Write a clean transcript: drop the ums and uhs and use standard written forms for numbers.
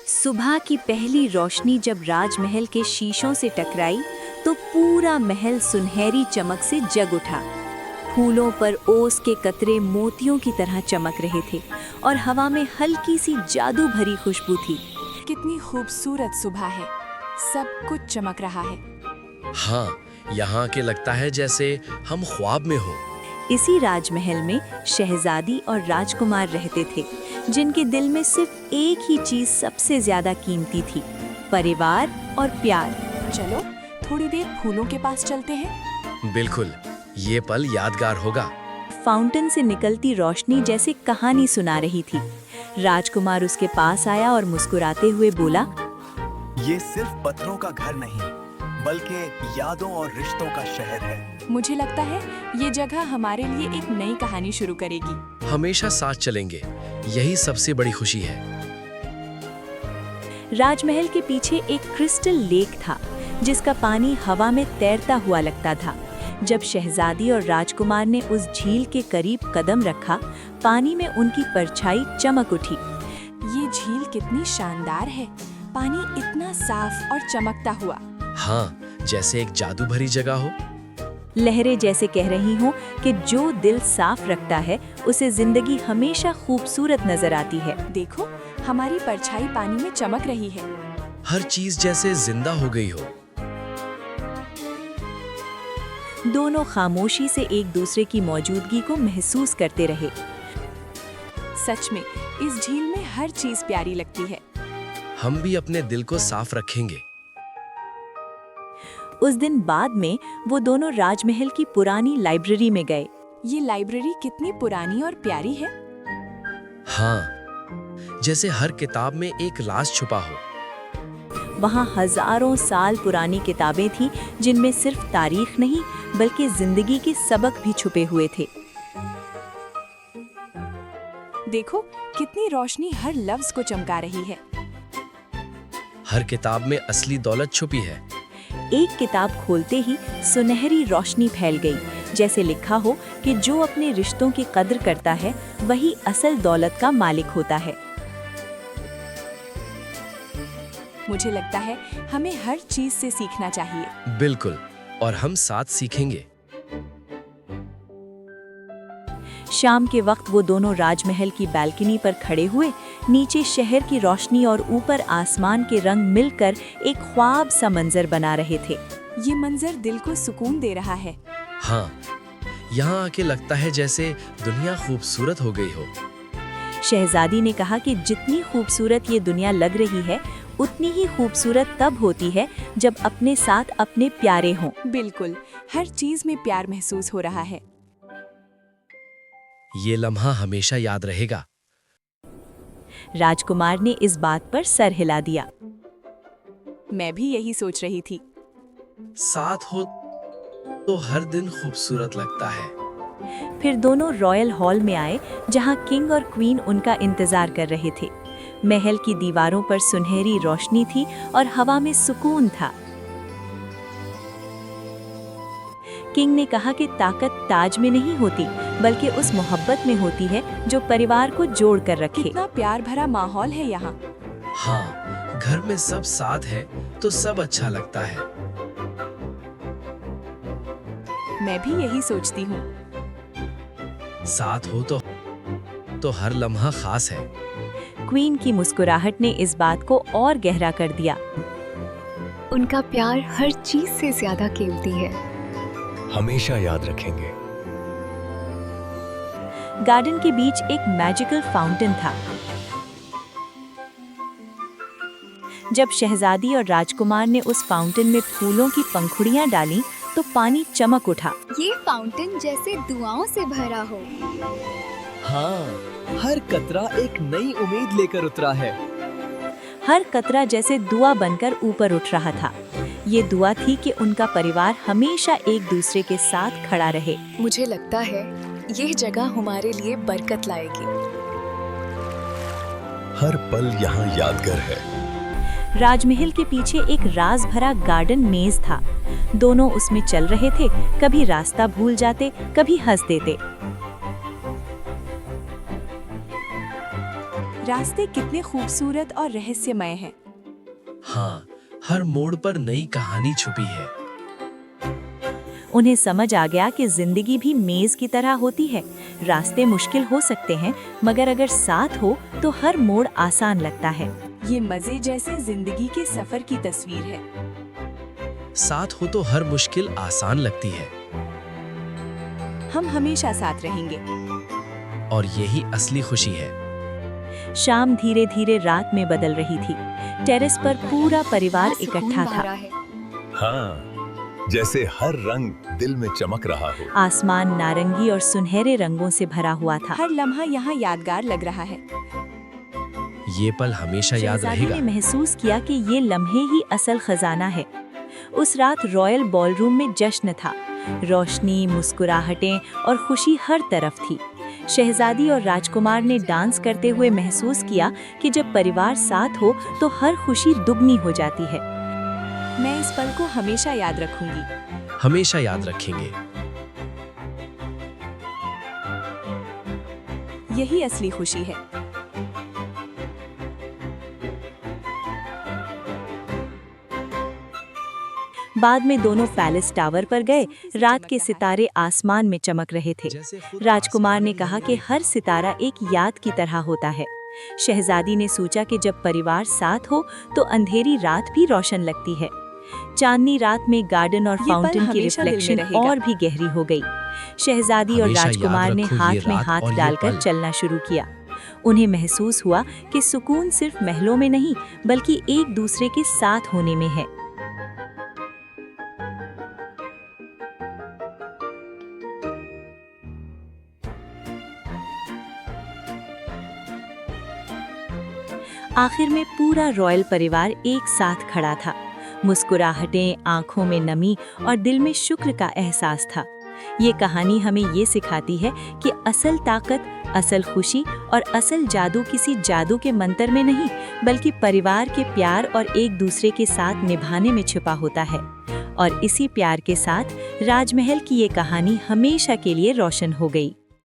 सुबह की पहली रोशनी जब राजमहल के शीशों से टकराई तो पूरा महल सुनहरी चमक से जग उठा। फूलों पर ओस के कतरे मोतियों की तरह चमक रहे थे और हवा में हल्की सी जादू भरी खुशबू थी। कितनी खूबसूरत सुबह है, सब कुछ चमक रहा है। हाँ, यहाँ के लगता है जैसे हम ख्वाब में हो। इसी राजमहल में शहजादी और राजकुमार रहते थे, जिनके दिल में सिर्फ एक ही चीज सबसे ज्यादा कीमती थी, परिवार और प्यार। चलो थोड़ी देर फूलों के पास चलते हैं। बिल्कुल, ये पल यादगार होगा। फाउंटेन से निकलती रोशनी जैसे कहानी सुना रही थी। राजकुमार उसके पास आया और मुस्कुराते हुए बोला, ये सिर्फ पत्थरों का घर नहीं, बल्कि यादों और रिश्तों का शहर है। मुझे लगता है ये जगह हमारे लिए एक नई कहानी शुरू करेगी। हमेशा साथ चलेंगे, यही सबसे बड़ी खुशी है। राजमहल के पीछे एक क्रिस्टल लेक था, जिसका पानी हवा में तैरता हुआ लगता था। जब शहजादी और राजकुमार ने उस झील के करीब कदम रखा, पानी में उनकी परछाई चमक उठी। ये झील कितनी शानदार है, पानी इतना साफ और चमकता हुआ। हाँ, जैसे एक जादू भरी जगह हो। लहरें जैसे कह रही हों कि जो दिल साफ रखता है उसे जिंदगी हमेशा खूबसूरत नजर आती है। देखो, हमारी परछाई पानी में चमक रही है। हर चीज जैसे जिंदा हो गई हो। दोनों खामोशी से एक दूसरे की मौजूदगी को महसूस करते रहे। सच में इस झील में हर चीज प्यारी लगती है। हम भी अपने दिल को साफ रखेंगे। उस दिन बाद में वो दोनों राजमहल की पुरानी लाइब्रेरी में गए। ये लाइब्रेरी कितनी पुरानी और प्यारी है। हाँ, जैसे हर किताब में एक राज छुपा हो। वहाँ हजारों साल पुरानी किताबें थीं, जिनमें सिर्फ तारीख नहीं बल्कि जिंदगी के सबक भी छुपे हुए थे। देखो, कितनी रोशनी हर लफ्ज को चमका रही है। हर किताब में असली दौलत छुपी है। एक किताब खोलते ही सुनहरी रोशनी फैल गई, जैसे लिखा हो कि जो अपने रिश्तों की कद्र करता है वही असल दौलत का मालिक होता है। मुझे लगता है हमें हर चीज से सीखना चाहिए। बिल्कुल, और हम साथ सीखेंगे। शाम के वक्त वो दोनों राजमहल की बालकनी पर खड़े हुए। नीचे शहर की रोशनी और ऊपर आसमान के रंग मिलकर एक ख्वाब सा मंजर बना रहे थे। ये मंजर दिल को सुकून दे रहा है। हाँ, यहाँ आके लगता है जैसे दुनिया खूबसूरत हो गई हो। शहजादी ने कहा कि जितनी खूबसूरत ये दुनिया लग रही है, उतनी ही खूबसूरत तब होती है जब अपने साथ अपने प्यारे हों। बिल्कुल, हर चीज में प्यार महसूस हो रहा है। ये लम्हा हमेशा याद रहेगा। राजकुमार ने इस बात पर सर हिला दिया। मैं भी यही सोच रही थी। साथ हो तो हर दिन खूबसूरत लगता है। फिर दोनों रॉयल हॉल में आए, जहां किंग और क्वीन उनका इंतजार कर रहे थे। महल की दीवारों पर सुनहरी रोशनी थी और हवा में सुकून था। किंग ने कहा कि ताकत ताज में नहीं होती, बल्कि उस मोहब्बत में होती है जो परिवार को जोड़ कर रखे। कितना प्यार भरा माहौल है यहाँ। हाँ, घर में सब साथ है तो सब अच्छा लगता है। मैं भी यही सोचती हूँ। साथ हो तो हर लम्हा खास है। क्वीन की मुस्कुराहट ने इस बात को और गहरा कर दिया। उनका प्यार हर चीज से ज्यादा कीमती है। हमेशा याद रखेंगे। गार्डन के बीच एक मैजिकल फाउंटेन था। जब शहजादी और राजकुमार ने उस फाउंटेन में फूलों की पंखुड़ियां डाली तो पानी चमक उठा। ये फाउंटेन जैसे दुआओं से भरा हो। हाँ, हर कतरा एक नई उम्मीद लेकर उतरा है। हर कतरा जैसे दुआ बनकर ऊपर उठ रहा था। ये दुआ थी कि उनका परिवार हमेशा एक दूसरे के साथ खड़ा रहे। मुझे लगता है ये जगह हमारे लिए बरकत लाएगी। हर पल यहाँ यादगार है। राजमहल के पीछे एक राज भरा गार्डन मेज था। दोनों उसमें चल रहे थे, कभी रास्ता भूल जाते, कभी हंस देते। रास्ते कितने खूबसूरत और रहस्यमय हैं। हाँ, हर मोड़ पर नई कहानी छुपी है। उन्हें समझ आ गया कि जिंदगी भी मेज की तरह होती है। रास्ते मुश्किल हो सकते हैं, मगर अगर साथ हो तो हर मोड़ आसान लगता है। ये मजे जैसे जिंदगी के सफर की तस्वीर है। साथ हो तो हर मुश्किल आसान लगती है। हम हमेशा साथ रहेंगे। और यही असली खुशी है। शाम धीरे धीरे रात में बदल रही थी। टेरेस पर पूरा परिवार सुकून इकट्ठा था। भरा है। हाँ, जैसे हर रंग दिल में चमक रहा हो। आसमान नारंगी और सुनहरे रंगों से भरा हुआ था। हर लम्हा यहाँ यादगार लग रहा है। ये पल हमेशा याद शहजादी रहेगा। ने महसूस किया कि ये लम्हे ही असल खजाना है। उस रात रॉयल बॉलरूम में जश्न था। रोशनी, मुस्कुराहटें और खुशी हर तरफ थी। शहजादी और राजकुमार ने डांस करते हुए महसूस किया कि जब परिवार साथ हो तो हर खुशी दुगनी हो जाती है। मैं इस पल को हमेशा याद रखूंगी। हमेशा याद रखेंगे। यही असली खुशी है। बाद में दोनों पैलेस टावर पर गए। रात के सितारे आसमान में चमक रहे थे। राजकुमार ने कहा कि हर सितारा एक याद की तरह होता है। शहजादी ने सोचा कि जब परिवार साथ हो तो अंधेरी रात भी रोशन लगती है। चांदनी रात में गार्डन और ये पल फाउंटेन की हमेशा दिल में रिफ्लेक्शन रहेगा। और भी गहरी हो गई। शहजादी और हमेशा याद राजकुमार ने रखो ये हाथ में रात और हाथ ये डालकर पल। चलना शुरू किया। उन्हें महसूस हुआ कि सुकून सिर्फ महलों में नहीं बल्कि एक दूसरे के साथ होने में है। आखिर में पूरा रॉयल परिवार एक साथ खड़ा था। मुस्कुराहटें, आंखों में नमी और दिल में शुक्र का एहसास था। ये कहानी हमें ये सिखाती है कि असल ताकत, असल खुशी और असल जादू किसी जादू के मंत्र में नहीं बल्कि परिवार के प्यार और एक दूसरे के साथ निभाने में छुपा होता है। और इसी प्यार के साथ राजमहल की ये कहानी हमेशा के लिए रोशन हो गई।